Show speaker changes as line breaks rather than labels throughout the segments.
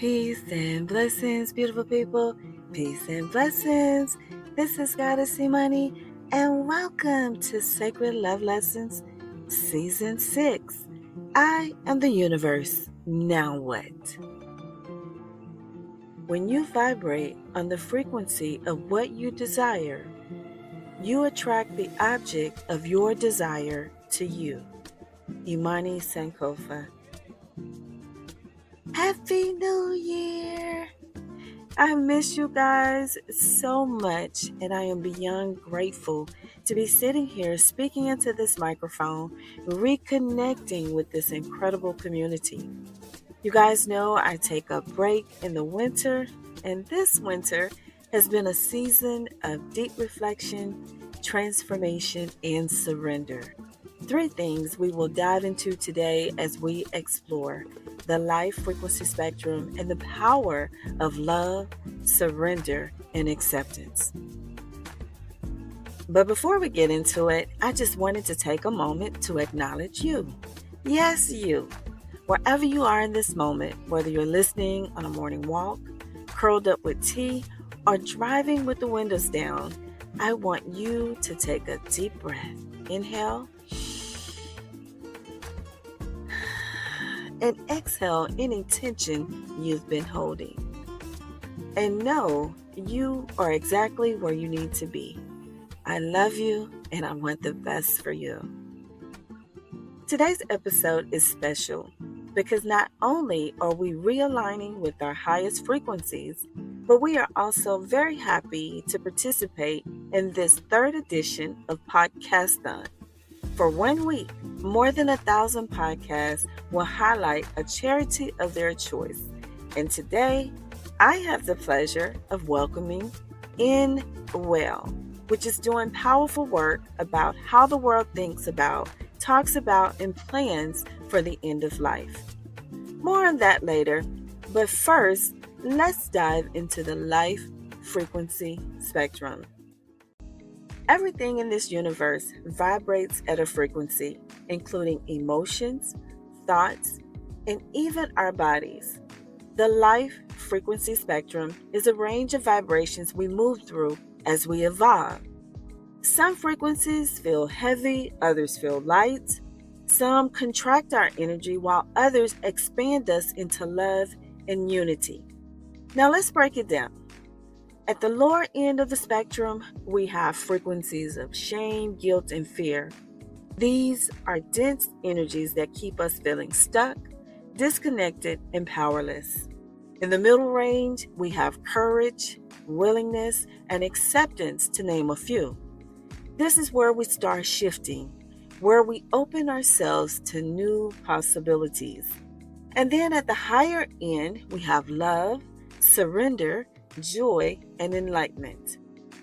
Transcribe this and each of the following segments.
Peace and blessings, beautiful people. Peace and blessings. This is Goddess Imani, and welcome to Sacred Love Lessons, Season 6. I am the universe. Now what? When you vibrate on the frequency of what you desire, you attract the object of your desire to you. Imani Sankofa. Happy New Year! I miss you guys so much, and I am beyond grateful to be sitting here speaking into this microphone, reconnecting with this incredible community. You guys know I take a break in the winter, and this winter has been a season of deep reflection, transformation, and surrender. 3 things we will dive into today as we explore the life frequency spectrum and the power of love, surrender, and acceptance. But before we get into it, I just wanted to take a moment to acknowledge you. Yes, you. Wherever you are in this moment, whether you're listening on a morning walk, curled up with tea, or driving with the windows down, I want you to take a deep breath. Inhale. And exhale any tension you've been holding. And know you are exactly where you need to be. I love you and I want the best for you. Today's episode is special because not only are we realigning with our highest frequencies, but we are also very happy to participate in this 3rd edition of Podcastathon. For 1 week, more than 1,000 podcasts will highlight a charity of their choice. And today, I have the pleasure of welcoming In Well, which is doing powerful work about how the world thinks about, talks about, and plans for the end of life. More on that later, but first, let's dive into the life frequency spectrum. Everything in this universe vibrates at a frequency, including emotions, thoughts, and even our bodies. The life frequency spectrum is a range of vibrations we move through as we evolve. Some frequencies feel heavy, others feel light. Some contract our energy while others expand us into love and unity. Now let's break it down. At the lower end of the spectrum, we have frequencies of shame, guilt, and fear. These are dense energies that keep us feeling stuck, disconnected, and powerless. In the middle range, we have courage, willingness, and acceptance, to name a few. This is where we start shifting, where we open ourselves to new possibilities. And then at the higher end, we have love, surrender, joy, and enlightenment.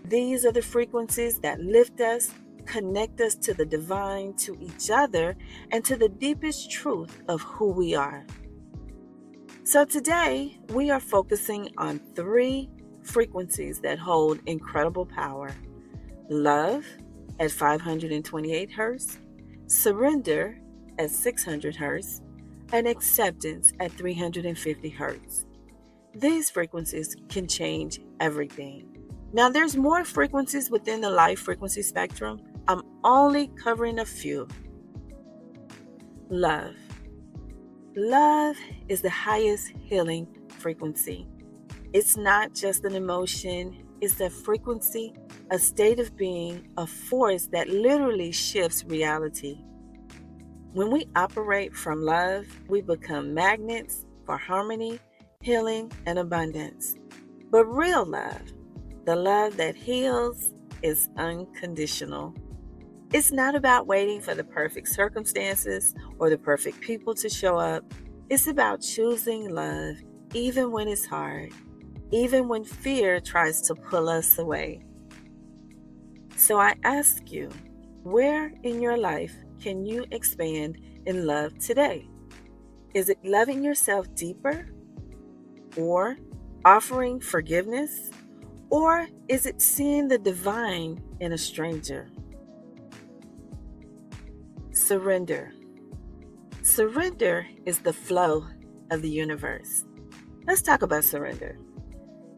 These are the frequencies that lift us, connect us to the divine, to each other, and to the deepest truth of who we are. So today, we are focusing on 3 frequencies that hold incredible power. Love at 528 Hz, surrender at 600 Hz, and acceptance at 350 Hz. These frequencies can change everything. Now, there's more frequencies within the life frequency spectrum. I'm only covering a few. Love. Love is the highest healing frequency. It's not just an emotion, it's a frequency, a state of being, a force that literally shifts reality. When we operate from love, we become magnets for harmony, healing, and abundance. But real love, the love that heals, is unconditional. It's not about waiting for the perfect circumstances or the perfect people to show up. It's about choosing love even when it's hard, even when fear tries to pull us away. So I ask you, where in your life can you expand in love today? Is it loving yourself deeper? Or offering forgiveness? Or is it seeing the divine in a stranger? Surrender. Surrender is the flow of the universe. Let's talk about surrender.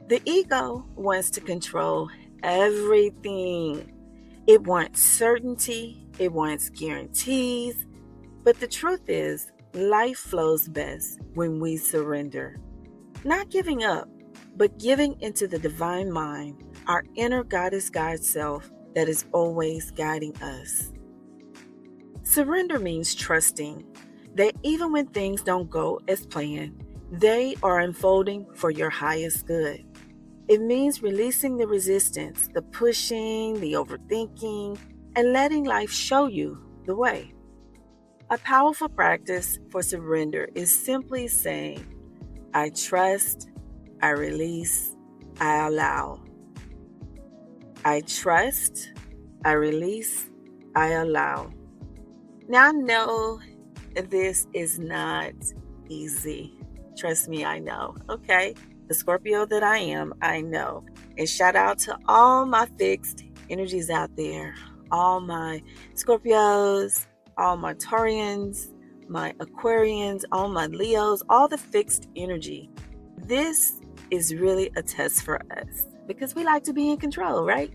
The ego wants to control everything. It wants certainty, it wants guarantees, but the truth is, life flows best when we surrender. Not giving up, but giving into the divine mind, our inner goddess guide self that is always guiding us. Surrender means trusting that even when things don't go as planned, they are unfolding for your highest good. It means releasing the resistance, the pushing, the overthinking, and letting life show you the way. A powerful practice for surrender is simply saying, I trust, I release, I allow. I trust, I release, I allow. Now I know this is not easy. Trust me, I know. Okay. The Scorpio that I am, I know. And shout out to all my fixed energies out there. All my Scorpios, all my Taurians, my Aquarians, all my Leos, all the fixed energy. This is really a test for us because we like to be in control, right?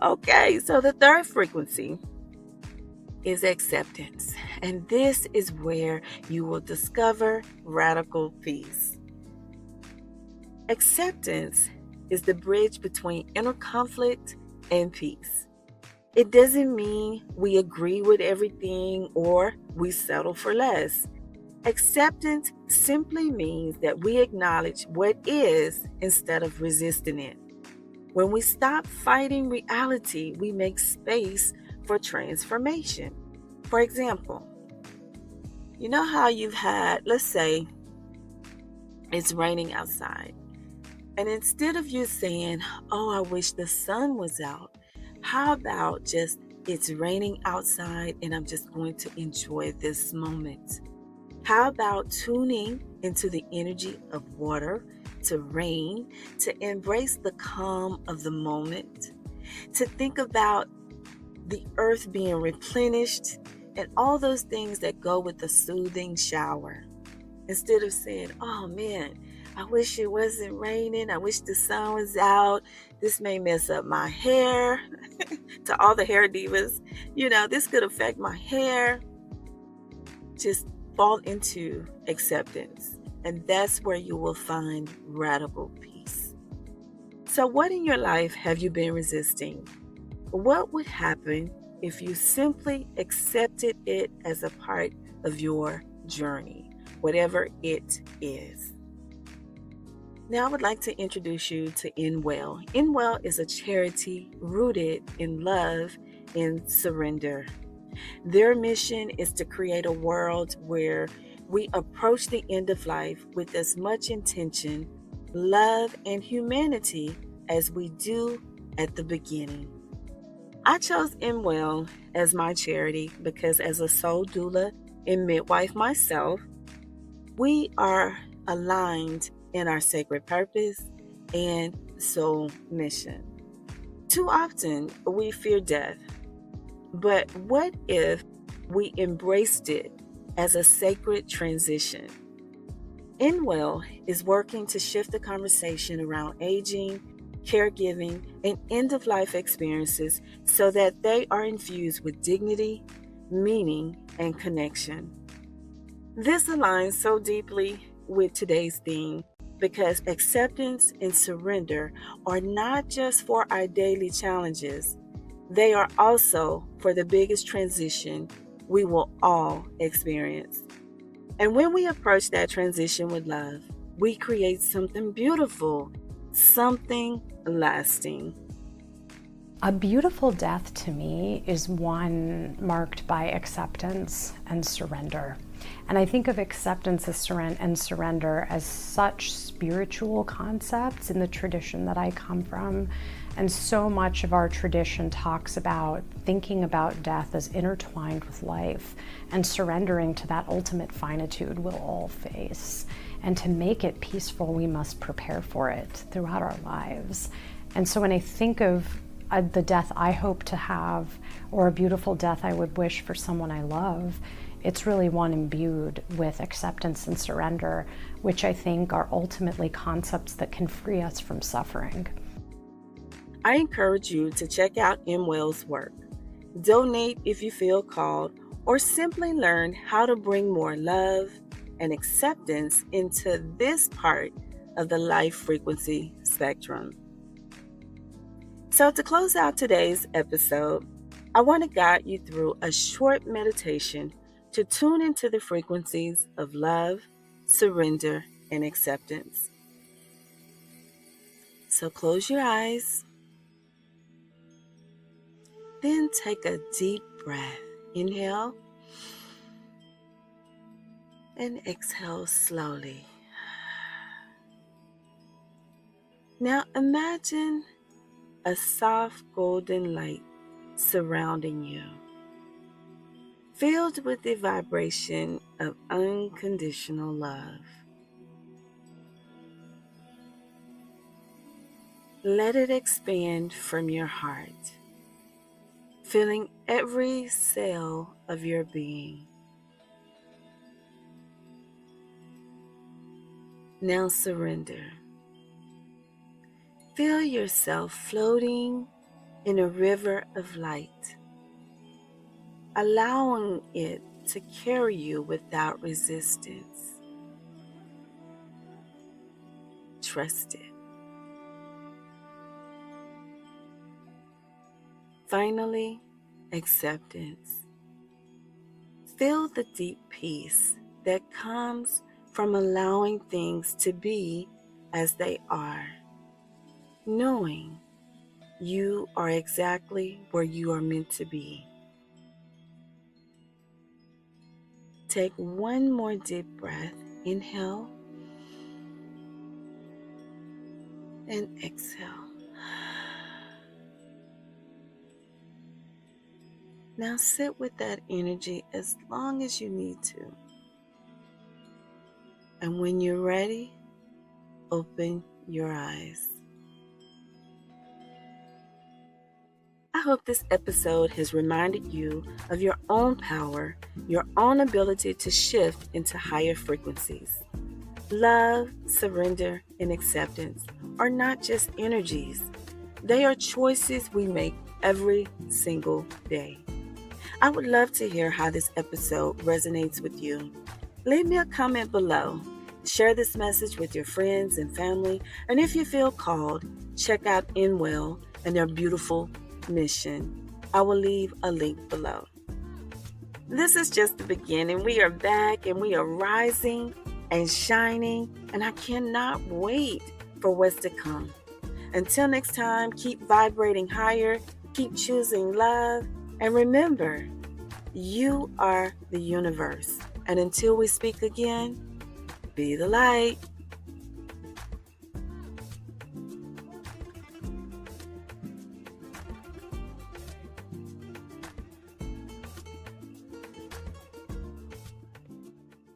Okay, so the third frequency is acceptance. And this is where you will discover radical peace. Acceptance is the bridge between inner conflict and peace. It doesn't mean we agree with everything or we settle for less. Acceptance simply means that we acknowledge what is instead of resisting it. When we stop fighting reality, we make space for transformation. For example, you know how you've had, let's say, it's raining outside. And instead of you saying, oh, I wish the sun was out, how about just, it's raining outside and I'm just going to enjoy this moment? How about tuning into the energy of water, to rain, to embrace the calm of the moment, to think about the earth being replenished and all those things that go with the soothing shower. Instead of saying, oh man, I wish it wasn't raining. I wish the sun was out. This may mess up my hair. To all the hair divas, this could affect my hair. Just fall into acceptance. And that's where you will find radical peace. So what in your life have you been resisting? What would happen if you simply accepted it as a part of your journey, whatever it is? Now I would like to introduce you to Inwell. Inwell is a charity rooted in love and surrender. Their mission is to create a world where we approach the end of life with as much intention, love, and humanity as we do at the beginning. I chose Inwell as my charity because as a soul doula and midwife myself, we are aligned in our sacred purpose and soul mission. Too often we fear death, but what if we embraced it as a sacred transition? Inwell is working to shift the conversation around aging, caregiving, and end-of-life experiences so that they are infused with dignity, meaning, and connection. This aligns so deeply with today's theme because acceptance and surrender are not just for our daily challenges, they are also for the biggest transition we will all experience. And when we approach that transition with love, we create something beautiful, something lasting.
A beautiful death to me is one marked by acceptance and surrender. And I think of acceptance and surrender as such spiritual concepts in the tradition that I come from. And so much of our tradition talks about thinking about death as intertwined with life and surrendering to that ultimate finitude we'll all face. And to make it peaceful, we must prepare for it throughout our lives. And so when I think of the death I hope to have, or a beautiful death I would wish for someone I love, It's really one imbued with acceptance and surrender, which I think are ultimately concepts that can free us from suffering.
I encourage you to check out Imwell's work. Donate if you feel called, or simply learn how to bring more love and acceptance into this part of the life frequency spectrum. So to close out today's episode, I want to guide you through a short meditation to tune into the frequencies of love, surrender, and acceptance. So close your eyes. Then take a deep breath. Inhale and exhale slowly. Now imagine a soft golden light surrounding you, filled with the vibration of unconditional love. Let it expand from your heart, filling every cell of your being. Now surrender. Feel yourself floating in a river of light, allowing it to carry you without resistance. Trust it. Finally, acceptance. Feel the deep peace that comes from allowing things to be as they are, knowing you are exactly where you are meant to be. Take one more deep breath. Inhale and exhale. Now sit with that energy as long as you need to. And when you're ready, open your eyes. I hope this episode has reminded you of your own power, your own ability to shift into higher frequencies. Love, surrender, and acceptance are not just energies. They are choices we make every single day. I would love to hear how this episode resonates with you. Leave me a comment below. Share this message with your friends and family. And if you feel called, check out Imwell and their beautiful mission. I will leave a link below. This is just the beginning. We are back and we are rising and shining, and I cannot wait for what's to come. Until next time, keep vibrating higher, keep choosing love, and remember, you are the universe. And until we speak again, be the light.